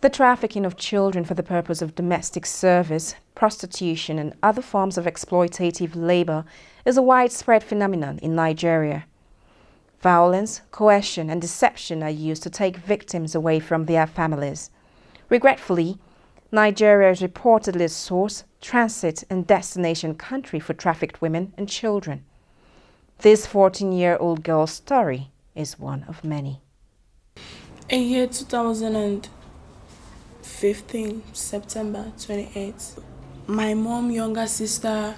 The trafficking of children for the purpose of domestic service, prostitution and other forms of exploitative labor is a widespread phenomenon in Nigeria. Violence, coercion and deception are used to take victims away from their families. Regretfully, Nigeria is reportedly a source, transit and destination country for trafficked women and children. This 14-year-old girl's story is one of many. In year 2015, September 28th, my mom's younger sister,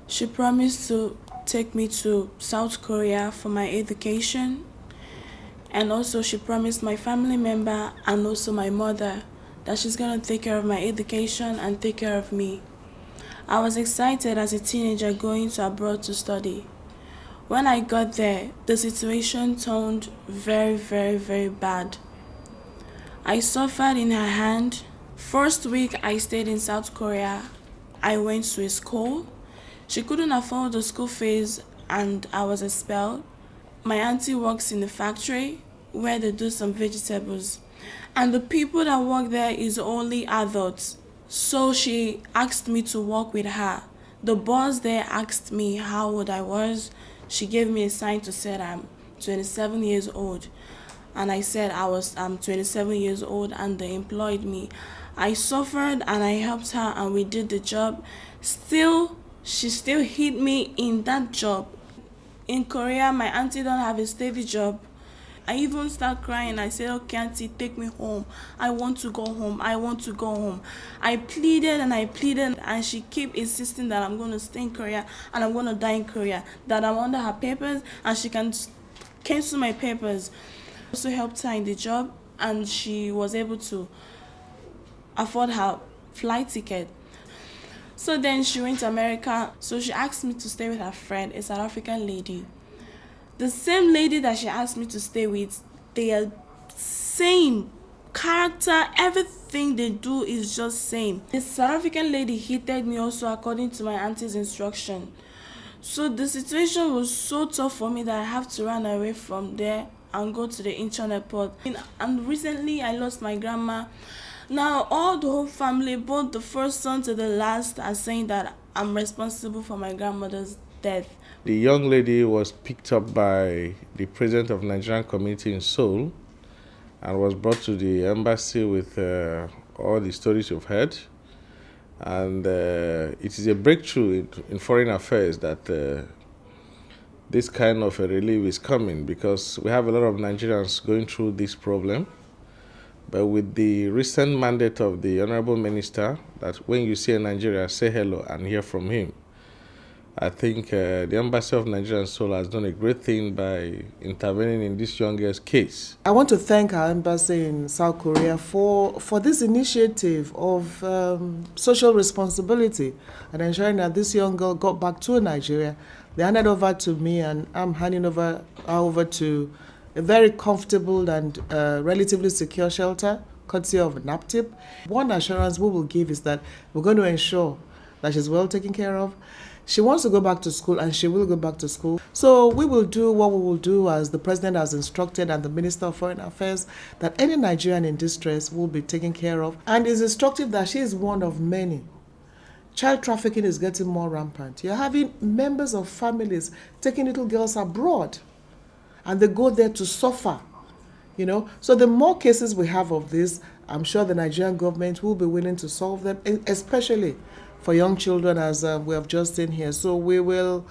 she promised to take me to South Korea for my education, and also she promised my family member and also my mother that she's going to take care of my education and take care of me. I was excited as a teenager going to abroad to study. When I got there, the situation turned very, very, very bad. I suffered in her hand. First week I stayed in South Korea, I went to a school. She couldn't afford the school fees and I was expelled. My auntie works in the factory where they do some vegetables. And the people that work there is only adults. So she asked me to work with her. The boss there asked me how old I was. She gave me a sign to say I'm 27 years old. And I said I'm 27 years old and they employed me. I suffered and I helped her and we did the job. She still hit me in that job. In Korea, my auntie don't have a steady job. I even start crying. I said, okay, auntie, take me home. I want to go home. I want to go home. I pleaded and she kept insisting that I'm going to stay in Korea and I'm going to die in Korea, that I'm under her papers and she can cancel my papers. I also helped her in the job and she was able to afford her flight ticket. So then she went to America. So she asked me to stay with her friend, a South African lady. The same lady that she asked me to stay with, they are same character, everything they do is just same. The South African lady hated me also according to my auntie's instruction. So the situation was so tough for me that I have to run away from there and go to the Incheon airport. And recently I lost my grandma. Now all the whole family, both the first son to the last, are saying that I'm responsible for my grandmother's death. The young lady was picked up by the president of Nigerian community in Seoul and was brought to the embassy with all the stories you've heard. And it is a breakthrough in foreign affairs that this kind of a relief is coming, because we have a lot of Nigerians going through this problem. But with the recent mandate of the Honorable Minister, that when you see a Nigerian, say hello and hear from him, I think the Embassy of Nigeria in Seoul has done a great thing by intervening in this young girl's case. I want to thank our embassy in South Korea for this initiative of social responsibility and ensuring that this young girl got back to Nigeria. They handed over to me and I'm handing her over to a very comfortable and relatively secure shelter, courtesy of NAPTIP. One assurance we will give is that we're going to ensure that she's well taken care of. She wants to go back to school and she will go back to school. So we will do what we will do as the President has instructed and the Minister of Foreign Affairs, that any Nigerian in distress will be taken care of. And it's instructive that she is one of many. Child trafficking is getting more rampant. You're having members of families taking little girls abroad and they go there to suffer. So the more cases we have of this, I'm sure the Nigerian government will be willing to solve them, especially for young children, as we have just seen here. So we will,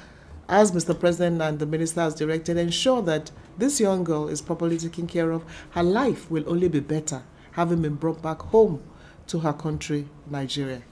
as Mr. President and the Minister has directed, ensure that this young girl is properly taken care of. Her life will only be better having been brought back home to her country, Nigeria.